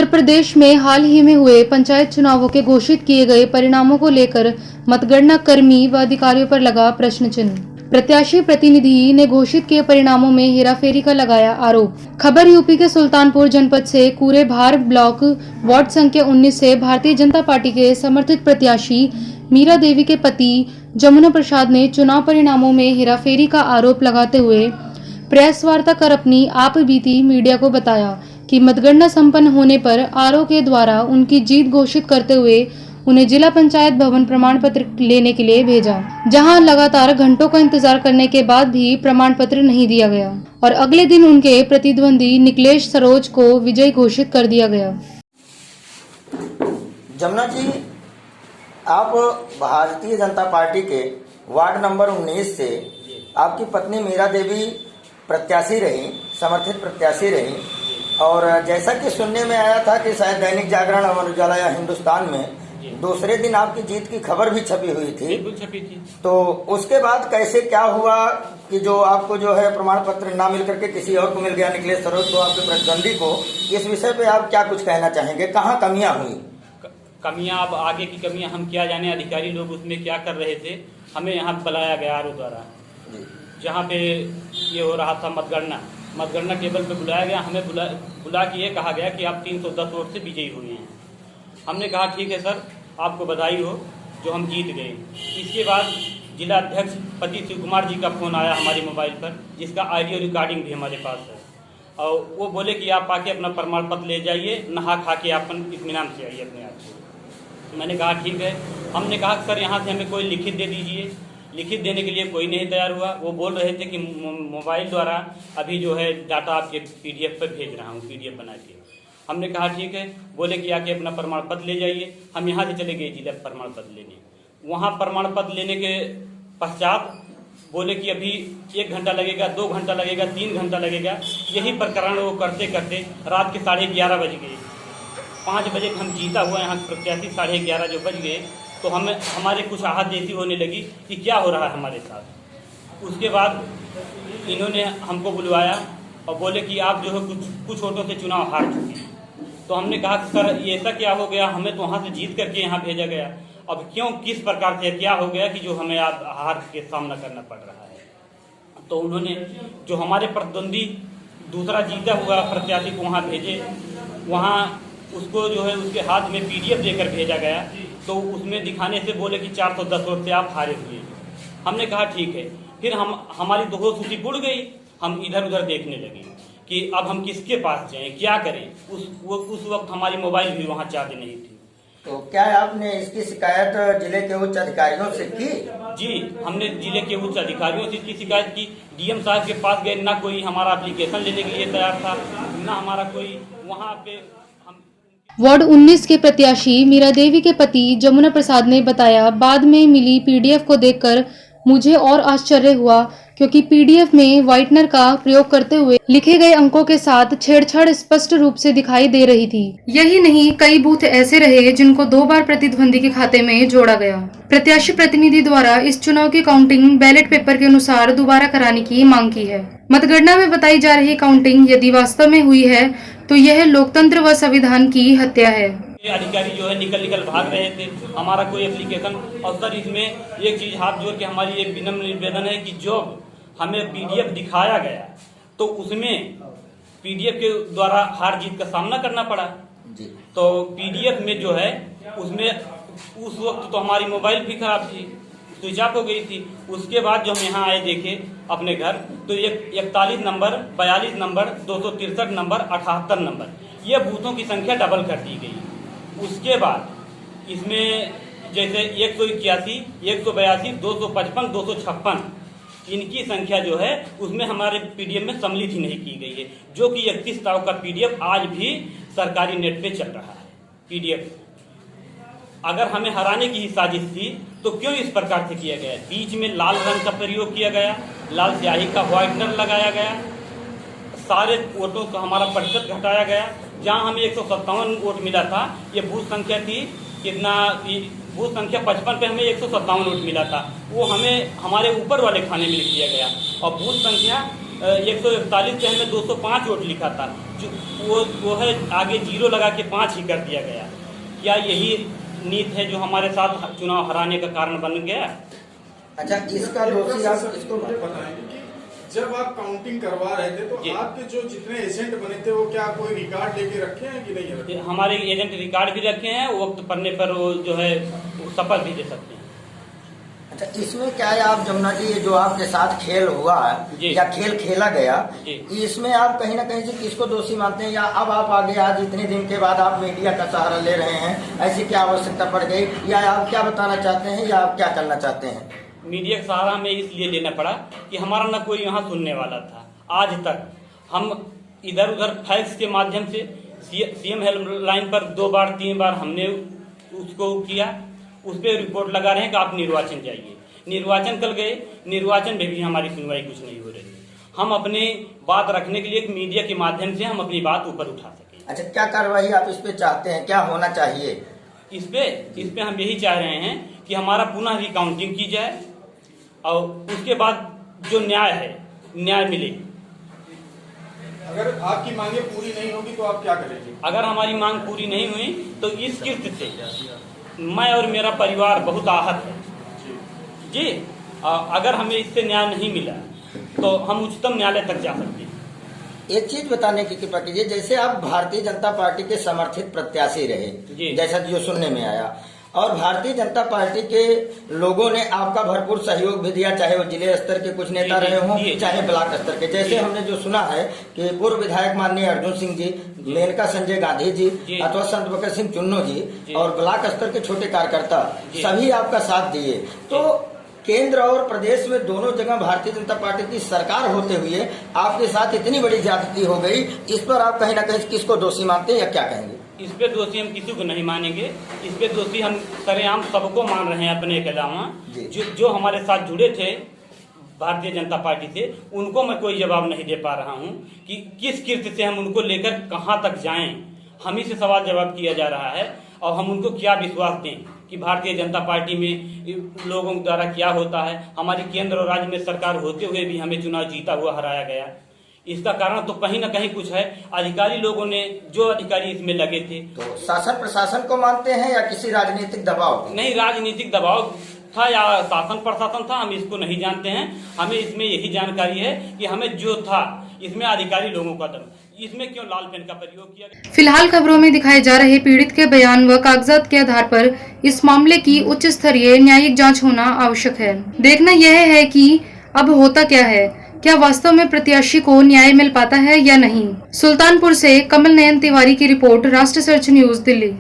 प्रदेश में हाल ही में हुए पंचायत चुनावों के घोषित किए गए परिणामों को लेकर मतगणना कर्मी व अधिकारियों पर लगा प्रश्न चिन्ह। प्रत्याशी प्रतिनिधि ने घोषित किए परिणामों में हेराफेरी का लगाया आरोप। खबर यूपी के सुल्तानपुर जनपद से कूरेभार ब्लॉक वार्ड संख्या 19 से भारतीय जनता पार्टी के समर्थित प्रत्याशी मीरा देवी के पति जमुना प्रसाद ने चुनाव परिणामों में हेराफेरी का आरोप लगाते हुए प्रेस वार्ता कर अपनी आप बीती मीडिया को बताया कि मतगणना संपन्न होने पर आरओ के द्वारा उनकी जीत घोषित करते हुए उन्हें जिला पंचायत भवन प्रमाण पत्र लेने के लिए भेजा, जहां लगातार घंटों का इंतजार करने के बाद भी प्रमाण पत्र नहीं दिया गया और अगले दिन उनके प्रतिद्वंदी निकलेश सरोज को विजयी घोषित कर दिया गया। जमुना जी, आप भारतीय जनता पार्टी के वार्ड नंबर 19 से आपकी पत्नी मीरा देवी प्रत्याशी रही, समर्थित प्रत्याशी रही, और जैसा कि सुनने में आया था कि शायद दैनिक जागरण, अमर उजाला या हिंदुस्तान में दूसरे दिन आपकी जीत की खबर भी छपी हुई थी। छपी थी। तो उसके बाद कैसे क्या हुआ कि जो आपको जो है प्रमाण पत्र ना मिल करके किसी और को मिल गया, निकलेश सरोज को, आपके प्रतिद्वंदी को? इस विषय पे आप क्या कुछ कहना चाहेंगे? कहाँ कमियां हुई? कमियां, अब आगे की कमियां हम क्या जाने, अधिकारी लोग उसमें क्या कर रहे थे। हमें यहाँ बुलाया गया आरओ द्वारा, जहाँ पे ये हो रहा था मतगणना टेबल पे बुलाया गया। हमें बुला के ये कहा गया कि आप 310 वोट से विजयी हुए हैं। हमने कहा ठीक है सर, आपको बधाई हो जो हम जीत गए। इसके बाद जिला अध्यक्ष पति शिव कुमार जी का फ़ोन आया हमारे मोबाइल पर, जिसका ऑडियो रिकॉर्डिंग भी हमारे पास है, और वो बोले कि आप आके अपना प्रमाण पत्र ले जाइए, नहा खा के अपन इत्मीनान से आइए अपने आप से। मैंने कहा ठीक है। हमने कहा सर यहाँ से हमें कोई लिखित दे दीजिए। लिखित देने के लिए कोई नहीं तैयार हुआ। वो बोल रहे थे कि मोबाइल द्वारा अभी जो है डाटा आपके पीडीएफ पर भेज रहा हूँ, पीडीएफ बना के। हमने कहा ठीक है। बोले कि आके अपना प्रमाण पत्र ले जाइए। हम यहाँ से चले गए जिला प्रमाण पत्र लेने। वहाँ प्रमाण पत्र लेने के पश्चात बोले कि अभी 1 घंटा लगेगा, 2 घंटा लगेगा, 3 घंटा लगेगा। यही प्रकरण वो करते करते रात के 11:30 बज गए। 5 बजे हम जीता हुआ यहाँ प्रत्याशी 11:30 जो बज गए, तो हमारे कुछ आहत जैसी होने लगी कि क्या हो रहा है हमारे साथ। उसके बाद इन्होंने हमको बुलवाया और बोले कि आप जो है कुछ वोटों से चुनाव हार चुके हैं। तो हमने कहा कि सर ये ऐसा क्या हो गया, हमें तो वहाँ से जीत करके यहाँ भेजा गया, अब क्यों, किस प्रकार से क्या हो गया कि जो हमें आज हार के सामना करना पड़ रहा है। तो उन्होंने जो हमारे प्रतिद्वंदी दूसरा जीता हुआ प्रत्याशी को वहाँ भेजे। वहाँ उसको जो है उसके हाथ में पीडीएफ देकर भेजा गया, तो उसमें दिखाने से बोले कि 410 वोट से आप हारे हुए। हमने कहा ठीक है। फिर हमारी तो होश उसी उड़ गई। हम इधर उधर देखने लगे कि अब हम किसके पास जाएं, क्या करें। उस वक्त हमारी मोबाइल भी वहाँ चार्ज नहीं थी। तो क्या आपने इसकी शिकायत जिले के उच्च अधिकारियों से की? जी, हमने जिले के उच्च अधिकारियों से इसकी शिकायत की। डीएम साहब के पास गए, ना कोई हमारा एप्लीकेशन लेने के लिए तैयार था, ना हमारा कोई वहाँ पे। वार्ड 19 के प्रत्याशी मीरा देवी के पति जमुना प्रसाद ने बताया, बाद में मिली पीडीएफ को देखकर मुझे और आश्चर्य हुआ, क्योंकि पीडीएफ में व्हाइटनर का प्रयोग करते हुए लिखे गए अंकों के साथ छेड़छाड़ स्पष्ट रूप से दिखाई दे रही थी। यही नहीं, कई बूथ ऐसे रहे जिनको 2 बार प्रतिद्वंदी के खाते में जोड़ा गया। प्रत्याशी प्रतिनिधि द्वारा इस चुनाव की काउंटिंग बैलेट पेपर के अनुसार दोबारा कराने की मांग की है। मतगणना में बताई जा रही काउंटिंग यदि वास्तव में हुई है तो यह लोकतंत्र व संविधान की हत्या है। अधिकारी जो है निकल भाग रहे थे, हमारा कोई एप्लीकेशन। और सर इसमें एक चीज हाथ जोड़ के हमारी एक विनम्र निवेदन है कि जो हमें पीडीएफ दिखाया गया तो उसमें पीडीएफ के द्वारा हार जीत का सामना करना पड़ा। तो पीडीएफ में जो है उसमें उस वक्त तो हमारी मोबाइल भी खराब थी, स्विच ऑफ हो गई थी। उसके बाद जो हम यहाँ आए देखे अपने घर, तो 41 नंबर, 42 नंबर, 263 नंबर, 78 नंबर, ये बूथों की संख्या डबल कर दी गई। उसके बाद इसमें जैसे 181, 182, 255, 256 इनकी संख्या जो है उसमें हमारे पीडीएफ में सम्मिलित ही नहीं की गई है, जो कि 31 तारीख का पीडीएफ आज भी सरकारी नेट पे चल रहा है। पीडीएफ अगर हमें हराने की ही साजिश थी तो क्यों इस प्रकार से किया गया? बीच में लाल रंग का प्रयोग किया गया, लाल स्याही का व्हाइटनर लगाया गया, सारे वोटों का हमारा प्रतिशत घटाया गया। जहां हमें 157 वोट मिला था, ये बूथ संख्या थी कितना, बूथ संख्या 55 पे हमें 157 वोट मिला था, वो हमें हमारे ऊपर वाले खाने में लिख दिया गया। और बूथ संख्या 141 से हमने 205 वोट लिखा था, जो वो है आगे 0 लगा के 5 ही कर दिया गया। क्या यही नीति है जो हमारे साथ चुनाव हराने का कारण बन गया? अच्छा, इसका दोषी आप इसको मुझे बताएंगे कि जब आप काउंटिंग करवा रहे थे तो आपके जो जितने एजेंट बने थे वो क्या कोई रिकॉर्ड लेके रखे हैं कि नहीं रखे? हमारे एजेंट रिकॉर्ड भी रखे हैं, वक्त पड़ने पर वो जो है शपथ भी दे सकते हैं। अच्छा, इसमें क्या है आप जमुना जी, ये जो आपके साथ खेल हुआ या खेल खेला गया, इसमें आप कहीं ना कहीं से किसको दोषी मानते हैं? या अब आप आगे आज इतने दिन के बाद आप मीडिया का सहारा ले रहे हैं, ऐसी क्या आवश्यकता पड़ गई, या आप क्या बताना चाहते हैं, या आप क्या करना चाहते हैं? मीडिया का सहारा हमें इसलिए लेना पड़ा कि हमारा न कोई यहाँ सुनने वाला था। आज तक हम इधर उधर फैक्स के माध्यम से सीएम हेल्पलाइन पर 2 बार 3 बार हमने उसको किया, उस पर रिपोर्ट लगा रहे हैं कि आप निर्वाचन जाइए। निर्वाचन कल गए, निर्वाचन में भी हमारी सुनवाई कुछ नहीं हो रही। हम अपने बात रखने के लिए एक मीडिया के माध्यम से हम अपनी बात ऊपर उठा सकें। अच्छा, क्या कार्रवाई आप इस पे चाहते हैं, क्या होना चाहिए? इस पे हम यही चाह रहे हैं कि हमारा पुनः रिकाउंटिंग की जाए और उसके बाद जो न्याय है, न्याय मिले। अगर आपकी मांगे पूरी नहीं होगी तो आप क्या करेंगे? अगर हमारी मांग पूरी नहीं हुई तो इस किस्त से मैं और मेरा परिवार बहुत आहत है जी। अगर हमें इससे न्याय नहीं मिला तो हम उच्चतम न्यायालय तक जा सकते हैं। एक चीज बताने की कृपा कीजिए, जैसे आप भारतीय जनता पार्टी के समर्थित प्रत्याशी रहे, जैसा जो सुनने में आया, और भारतीय जनता पार्टी के लोगों ने आपका भरपूर सहयोग भी दिया, चाहे वो जिले स्तर के कुछ नेता रहे हों, चाहे ब्लॉक स्तर के। जैसे हमने जो सुना है कि पूर्व विधायक माननीय अर्जुन सिंह जी, मेनका संजय गांधी जी, अथवा संत बकर सिंह चुन्नो जी, और ब्लॉक स्तर के छोटे कार्यकर्ता सभी आपका साथ दिए। तो केंद्र और प्रदेश में दोनों जगह भारतीय जनता पार्टी की सरकार होते हुए आपके साथ इतनी बड़ी ज्यादती हो गई, इस पर आप कहीं ना कहीं किसको दोषी मानते हैं या क्या कहेंगे? इस पे दोषी हम किसी को नहीं मानेंगे। इस पे दोषी हम सरेआम सबको मान रहे हैं, अपने के अलावा जो हमारे साथ जुड़े थे भारतीय जनता पार्टी से, उनको मैं कोई जवाब नहीं दे पा रहा हूं कि किस कीर्ति से हम उनको लेकर कहां तक जाएं। हम ही से सवाल जवाब किया जा रहा है और हम उनको क्या विश्वास दें कि भारतीय जनता पार्टी में लोगों द्वारा क्या होता है। हमारी केंद्र और राज्य में सरकार होते हुए भी हमें चुनाव जीता हुआ हराया गया। इसका कारण तो कहीं ना कहीं कुछ है। अधिकारी लोगों ने, जो अधिकारी इसमें लगे थे, तो शासन प्रशासन को मानते हैं या किसी राजनीतिक दबाव? नहीं, राजनीतिक दबाव था या शासन प्रशासन था, हम इसको नहीं जानते हैं। हमें इसमें यही जानकारी है कि हमें जो था इसमें अधिकारी लोगों का दम, इसमें क्यों लाल पेन का प्रयोग किया गया। फिलहाल खबरों में दिखाए जा रहे पीड़ित के बयान व कागजात के आधार पर इस मामले की उच्च स्तरीय न्यायिक जांच होना आवश्यक है। देखना यह है कि अब होता क्या है, क्या वास्तव में प्रत्याशी को न्याय मिल पाता है या नहीं। सुल्तानपुर से कमल नयन तिवारी की रिपोर्ट, राष्ट्र सर्च न्यूज, दिल्ली।